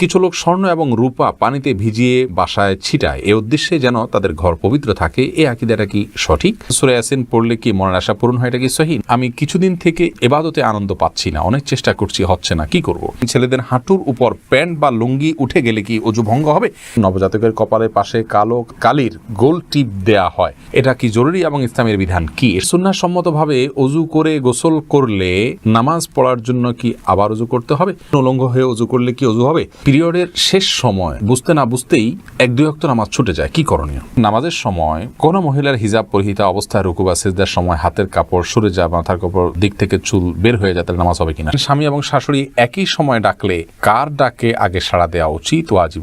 কিছু লোক স্বর্ণ এবং রূপা পানিতে ভিজিয়ে বাসায় ছিটায় এ উদ্দেশ্যে যেন তাদের ঘর পবিত্র থাকে। এই আকীদাটা কি সঠিক? সূরা ইয়াসিন পড়লে কি মনের আশা পূরণ হয়? এটা কি সহিহ? আমি কিছুদিন থেকে ইবাদতে আনন্দ পাচ্ছি না, অনেক চেষ্টা করছি, হচ্ছে না, কি করব? ছেলেদের হাঁটুর উপর প্যান্ট বা লুঙ্গি উঠে গেলে কি ওযু ভঙ্গ হবে? নবজাতকের কপালের পাশে কালো কালির গোল টিপ দেয়া হয়, এটা কি জরুরি এবং ইসলামের বিধান কি? সুন্নাহ সম্মতভাবে ওযু করে গোসল করলে নামাজ পড়ার জন্য কি আবার ওযু করতে হবে? উলঙ্গ হয়ে ওযু করলে কি ওযু হবে? পিরিয়ডের শেষ সময় বুঝতে না বুঝতেই 1-2 ওয়াক্ত নামাজ ছুটে যায়, কি করণীয়? নামাজের সময় কোন মহিলার হিজাব পরিহিতা অবস্থায় রুকু বা সিজদার সময় হাতের কাপড় সরে যায়, মাথার কাপড় দিক থেকে চুল বের হয়ে যায়, তাহলে নামাজ হবে কিনা? স্বামী এবং শাশুড়ি একই সময় ডাকলে কার ডাকে আগে সাড়া দেওয়া উচিত? ওয়াজিব।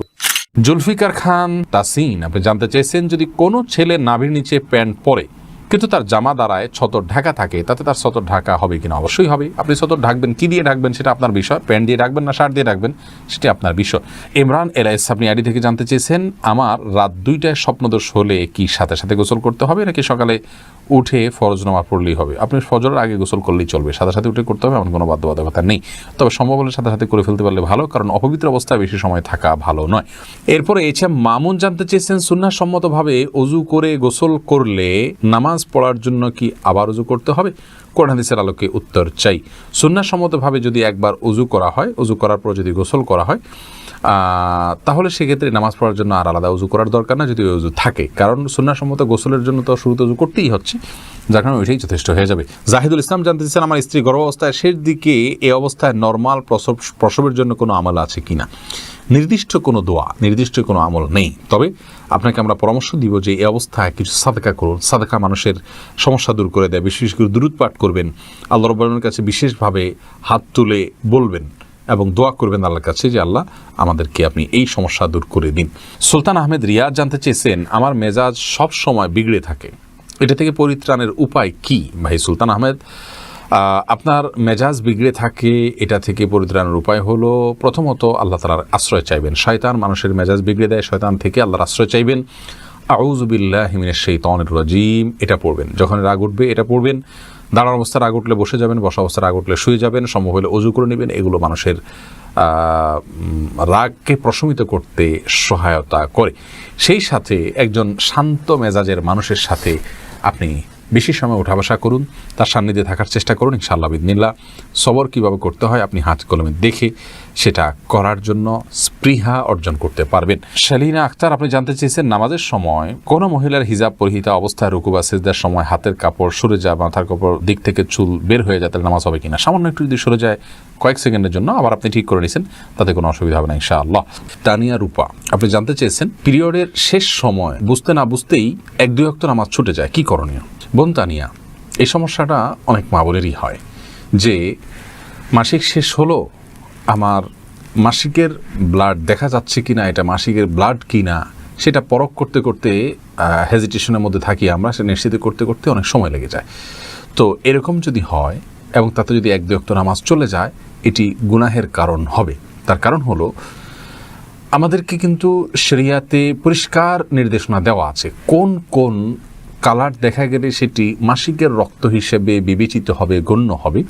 জুলফিকার খান তাসিন আপনি জানতে চেয়েছেন, যদি কোনো ছেলে নাভির নিচে প্যান্ট পরে কিন্তু তার জামা দ্বারায় ছতর ঢাকা থাকে, তাতে তার ছতর ঢাকা হবে কিনা? অবশ্যই হবে। আপনি ছতর ঢাকবেন, কি দিয়ে ঢাকবেন সেটা আপনার বিষয়। প্যান্ট দিয়ে ঢাকবেন না শার্ট দিয়ে ঢাকবেন সেটা আপনার বিষয়। ইমরান এলাইস আপনি আইডি থেকে জানতে চেয়েছেন, আমার রাত 2টায় স্বপ্নদোষ হলে কি সাথে সাথে গোসল করতে হবে নাকি সকালে উঠে ফরজ নামাজ পড়লেই হবে? আপনি ফজরের আগে গোসল করলেই চলবে, সাথে সাথে উঠে করতে হবে এমন কোনো বাধ্যবাধকতা নেই। তবে সম্ভব হলে সাথে সাথে করে ফেলতে পারলে ভালো, কারণ অপবিত্র অবস্থায় বেশি সময় থাকা ভালো নয়। এরপরে মামুন জানতে চেয়েছেন, সুন্নাহ সম্মতভাবে ওযু করে গোসল করলে নামাজ পড়ার জন্য কি আবার ওযু করতে হবে? কোরআন হাদিসের আলোকে উত্তর চাই। সুন্নাহ সম্মতভাবে যদি একবার ওযু করা হয়, ওযু করার পর যদি গোসল করা হয়, তাহলে সেক্ষেত্রে নামাজ পড়ার জন্য আর আলাদা ওযু করার দরকার না, যদি ওযু থাকে। কারণ সুন্নাহসম্মত গোসলের জন্য তো শুরুতে ওযু করতেই হচ্ছে, যার কারণে ওইটাই যথেষ্ট হয়ে যাবে। জাহিদুল ইসলাম জানতে চাচ্ছেন, আমার স্ত্রী গর্ভাবস্থায় শেষ দিকে এই অবস্থায় নর্মাল প্রসবের জন্য কোনো আমল আছে কিনা? নির্দিষ্ট কোনো দোয়া, নির্দিষ্ট কোনো আমল নেই। তবে আপনাকে আমরা পরামর্শ দিব যে এই অবস্থায় কিছু সাদকা করুন। সাদকা মানুষের সমস্যা দূর করে দেয়। বিশেষ করে দুরূদ পাঠ করবেন, আল্লাহ রাব্বুল আলামিনের কাছে বিশেষভাবে হাত তুলে বলবেন এবং দোয়া করবেন আল্লাহর কাছে যে আল্লাহ আমাদেরকে আপনি এই সমস্যা দূর করে দিন। সুলতান আহমেদ রিয়াদ জানতে চেয়েছেন, আমার মেজাজ সব সময় বিগড়ে থাকে, এটা থেকে পরিত্রাণের উপায় কি? ভাই সুলতান আহমেদ, আপনার মেজাজ বিগড়ে থাকে, এটা থেকে পরিত্রাণের উপায় হলো প্রথমত আল্লাহ তাআলার আশ্রয় চাইবেন। শয়তান মানুষের মেজাজ বিগড়ে দেয়, শয়তান থেকে আল্লাহর আশ্রয় চাইবেন। আউযু বিল্লাহি মিনাশ শাইতানির রাজিম এটা পড়বেন। যখন রাগ উঠবে এটা পড়বেন। দাঁড়ানো অবস্থায় রাগ উঠলে বসে যাবেন, বসা অবস্থায় রাগ উঠলে শুয়ে যাবেন, সম্ভব হলে ওযু করে নেবেন। এগুলো মানুষের রাগকে প্রশমিত করতে সহায়তা করে। সেই সাথে একজন শান্ত মেজাজের মানুষের সাথে আপনি বেশি সময় উঠা বসা করুন, তার সান্নিধ্যে থাকার চেষ্টা করুন। ইনশাআল্লাহ বিদিনিল্লাহ সবর কীভাবে করতে হয় আপনি হাত কলমে দেখে সেটা করার জন্য স্পৃহা অর্জন করতে পারবেন। শালিনা আক্তার আপনি জানতে চেয়েছেন, নামাজের সময় কোনো মহিলার হিজাব পরিহিতা অবস্থায় রুকু বা সিজদার সময় হাতের কাপড় সরে যায়, মাথার কাপড় দিক থেকে চুল বের হয়ে যায়, তাহলে নামাজ হবে কিনা? সামান্য একটু যদি সরে যায় কয়েক সেকেন্ডের জন্য, আবার আপনি ঠিক করে নিয়েছেন, তাতে কোনো অসুবিধা হবে না ইনশাআল্লাহ। তানিয়া রূপা আপনি জানতে চেয়েছেন, পিরিয়ডের শেষ সময় বুঝতে না বুঝতেই 1-2 ওয়াক্ত নামাজ ছুটে যায়, কি করণীয়? বোন তানিয়া, এই সমস্যাটা অনেক মা বোনেরই হয় যে মাসিক শেষ হলো, আমার মাসিকের ব্লাড দেখা যাচ্ছে কিনা, এটা মাসিকের ব্লাড কিনা সেটা পরখ করতে করতে হেজিটেশনের মধ্যে থাকি আমরা, সেটা নিশ্চিত করতে করতে অনেক সময় লেগে যায়। তো এরকম যদি হয় এবং তাতে যদি 1-2 ওয়াক্ত নামাজ চলে যায়, এটি গুনাহের কারণ হবে। তার কারণ হলো আমাদেরকে কিন্তু শরিয়াতে পরিষ্কার নির্দেশনা দেওয়া আছে কোন কোন কালার দেখা গেলে সেটি মাসিকের রক্ত হিসেবে বিবেচিত হবে, গণ্য হবে।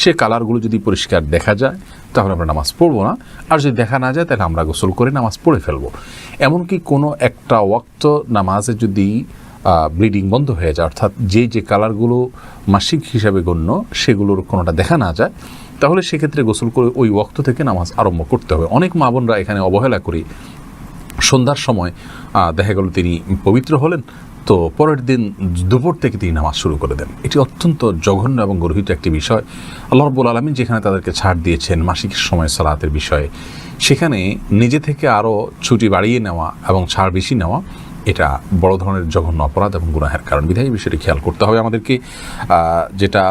সে কালারগুলো যদি পরিষ্কার দেখা যায় তাহলে আমরা নামাজ পড়বো না, আর যদি দেখা না যায় তাহলে আমরা গোসল করে নামাজ পড়ে ফেলবো। এমনকি কোনো একটা ওয়াক্ত নামাজে যদি ব্লিডিং বন্ধ হয়ে যায়, অর্থাৎ যে কালারগুলো মাসিক হিসাবে গণ্য সেগুলোর কোনোটা দেখা না যায়, তাহলে সেক্ষেত্রে গোসল করে ওই ওয়াক্ত থেকে নামাজ আরম্ভ করতে হবে। অনেক মা বোনরা এখানে অবহেলা করি, সন্ধ্যার সময় দেখা গেল তিনি পবিত্র হলেন, তো পরের দিন দুপুর থেকে তিনি নামাজ শুরু করে দেন। এটি অত্যন্ত জঘন্য এবং গর্হিত একটি বিষয়। আল্লাহ রাব্বুল আলামিন যেখানে তাদেরকে ছাড় দিয়েছেন মাসিকের সময় সালাতের বিষয়ে, সেখানে নিজে থেকে আরও ছুটি বাড়িয়ে নেওয়া এবং ছাড় বেশি নেওয়া এটা বড় ধরনের জঘন্য অপরাধ এবং গুনাহের কারণ। বিধায় এই বিষয়টি খেয়াল করতে হবে আমাদেরকে। যেটা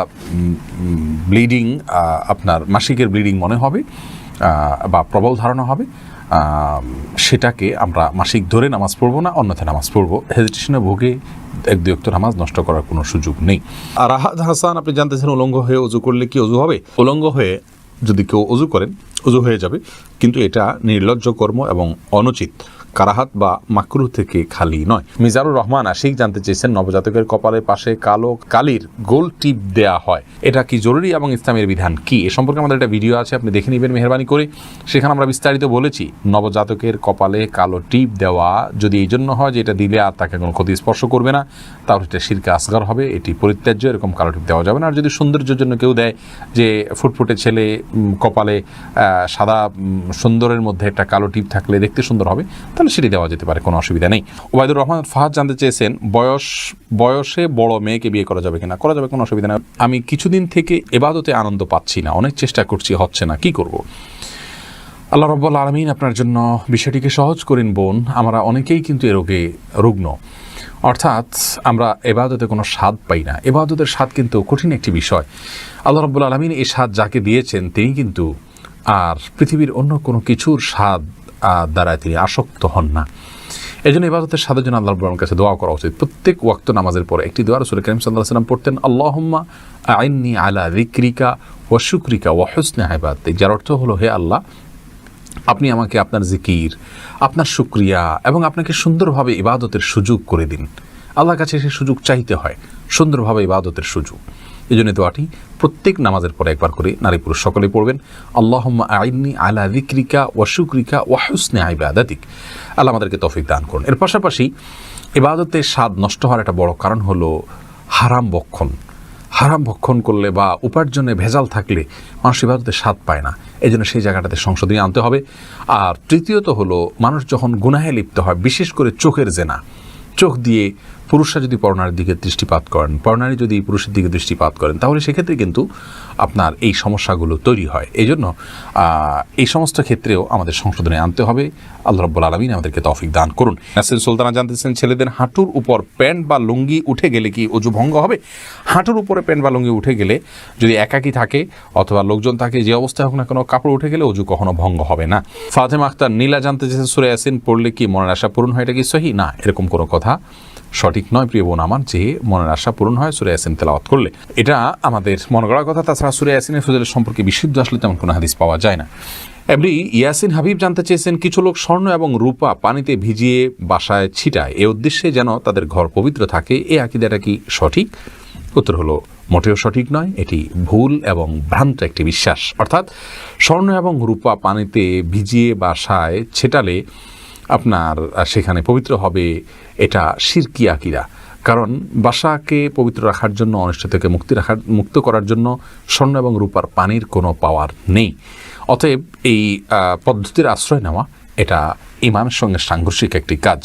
ব্লিডিং আপনার মাসিকের ব্লিডিং মনে হবে বা প্রবল ধারণা হবে, সেটাকে আমরা মাসিক ধরে নামাজ পড়বো না, অন্যথায় নামাজ পড়বো। হেজিটেশনে ভুগে 1-2 ওয়াক্ত নামাজ নষ্ট করার কোনো সুযোগ নেই। আর রাহাত হাসান আপনি জানতেছেন, উলঙ্গ হয়ে ওযু করলে কি ওযু হবে? উলঙ্গ হয়ে যদি কেউ ওযু করেন ওযু হয়ে যাবে, কিন্তু এটা নির্লজ্জ কর্ম এবং অনুচিত। কারাহাত বা মাকরুহ থেকে খালি নয়। মিজানুর রহমান আশিক জানতে চেয়েছেন, নবজাতকের কপালের পাশে কালো কালির গোল টিপ দেয়া হয়, এটা কি জরুরি এবং ইসলামের বিধান কি? এ সম্পর্কে আমাদের একটা ভিডিও আছে, আপনি দেখে নেবেন মেহেরবানি করে। সেখানে আমরা বিস্তারিত বলেছি নবজাতকের কপালে কালো টিপ দেওয়া যদি এই জন্য হয় যে এটা দিলে আর তাকে কোনো ক্ষতি স্পর্শ করবে না, তাহলে এটা শিরকে আসগার হবে, এটি পরিত্যাজ্য, এরকম কালো টিপ দেওয়া যাবে না। আর যদি সৌন্দর্যের জন্য কেউ দেয় যে ফুটফুটে ছেলে কপালে সাদা সুন্দরের মধ্যে একটা কালো টিপ থাকলে দেখতে সুন্দর হবে, তাহলে সেটি দেওয়া যেতে পারে, কোনো অসুবিধা নেই। ওবায়দুর রহমান ফাহাদ জানতে চেয়েছেন, বয়সে বড় মেয়েকে বিয়ে করা যাবে কিনা? করা যাবে, কোনো অসুবিধা নেই। আমি কিছুদিন থেকে ইবাদতে আনন্দ পাচ্ছি না, অনেক চেষ্টা করছি, হচ্ছে না, কি করব? আল্লাহ রাব্বুল আলামিন আপনার জন্য বিষয়টিকে সহজ করেন বোন। আমরা অনেকেই কিন্তু এ রোগে রুগ্ন, অর্থাৎ আমরা ইবাদতে কোনো স্বাদ পাই না। ইবাদতের স্বাদ কিন্তু কঠিন একটি বিষয়। আল্লাহ রাব্বুল আলামিন এই স্বাদ যাকে দিয়েছেন তিনি কিন্তু আর পৃথিবীর অন্য কোনো কিছুর স্বাদ দ্বারা তিনি আসক্ত হন না। এই জন্য ইবাদতের স্বাদের জন্য আল্লাহ রাব্বুল আলামিনের কাছে দোয়া করা উচিত। প্রত্যেক ওয়াক্ত নামাজের পরে একটি দোয়া রাসূল কারীম সাল্লাল্লাহু আলাইহি ওয়াসাল্লাম পড়তেন, আল্লাহুম্মা আইন্নি আলা যিকরিকা ওয়া শুকরিকা ওয়া হুসনি ইবাদাতিক, যার অর্থ হলো, হে আল্লাহ, আপনি আমাকে আপনার জিকির, আপনার শুকরিয়া এবং আপনাকে সুন্দরভাবে ইবাদতের সুযোগ করে দিন। আল্লাহর কাছে সেই সুযোগ চাইতে হয়, সুন্দরভাবে ইবাদতের সুযোগ। এই জন্য দোয়াটি প্রত্যেক নামাজের পরে একবার করে নারী পুরুষ সকলেই পড়বেন, আল্লাহুম্মা আইন্নি আলা যিকরিকা ওয়া শুকরিকা ওয়া হুসনি ইবাদাতিক। আল্লাহ আমাদেরকে তৌফিক দান করুন। এর পাশাপাশি ইবাদতের স্বাদ নষ্ট হওয়ার একটা বড় কারণ হলো হারাম ভক্ষণ। হারাম ভক্ষণ করলে বা উপার্জনে ভেজাল থাকলে মানুষ ইবাদতের স্বাদ পায় না। এই জন্য সেই জায়গাটাতে সংশোধনী আনতে হবে। আর তৃতীয়ত হলো, মানুষ যখন গুনাহে লিপ্ত হয়, বিশেষ করে চোখের জেনা, চোখ দিয়ে পুরুষরা যদি পরনারীর দিকে দৃষ্টিপাত করেন, পরনারী যদি পুরুষের দিকে দৃষ্টিপাত করেন, তাহলে সেক্ষেত্রে কিন্তু আপনার এই সমস্যাগুলো তৈরি হয়। এই জন্য এই সমস্ত ক্ষেত্রেও আমাদের সংশোধনে আনতে হবে। আল্লাহ রাব্বুল আলামিন আমাদেরকে তৌফিক দান করুন। নাসরিন সুলতানা জানতেছেন, ছেলেদের হাঁটুর উপর প্যান্ট বা লুঙ্গি উঠে গেলে কি ওযু ভঙ্গ হবে? হাঁটুর উপরে প্যান্ট বা লুঙ্গি উঠে গেলে, যদি একাকী থাকে অথবা লোকজন থাকে, যে অবস্থায় হোক না কোনো, কাপড় উঠে গেলে ওযু কখনো ভঙ্গ হবে না। ফাতেমা আক্তার নীলা জানতে চেয়েছেন, সূরা ইয়াসিন পড়লে কি মনের আশা পূরণ হয়, এটা কি সহিহ? না, এরকম কোনো কথা সঠিক নয় প্রিয় বোন আমার, যে মনের আশা পূরণ হয় সূরা ইয়াসিন তেলাওয়াত করলে। এটা আমাদের মনে করার কথা। তাছাড়া সূরা ইয়াসিনের ফজিলত সম্পর্কে বিশুদ্ধ আসলে তেমন কোনো হাদিস পাওয়া যায় না। এমনি ইয়াসিন হাবিব জানতে চেয়েছেন, কিছু লোক স্বর্ণ এবং রূপা পানিতে ভিজিয়ে বাসায় ছিটায়, এ উদ্দেশ্যে যেন তাদের ঘর পবিত্র থাকে, এই আকীদাটা কি সঠিক? উত্তর হলো, মোটেও সঠিক নয়। এটি ভুল এবং ভ্রান্ত একটি বিশ্বাস। অর্থাৎ স্বর্ণ এবং রূপা পানিতে ভিজিয়ে বাসায় ছেটালে আপনার সেখানে পবিত্র হবে, এটা শিরকি আকীদা। কারণ বাসাকে পবিত্র রাখার জন্য, অনিষ্ট থেকে মুক্ত করার জন্য স্বর্ণ এবং রূপার পানির কোনো পাওয়ার নেই। অতএব এই পদ্ধতির আশ্রয় নেওয়া এটা ঈমানের সঙ্গে সাংঘর্ষিক একটি কাজ।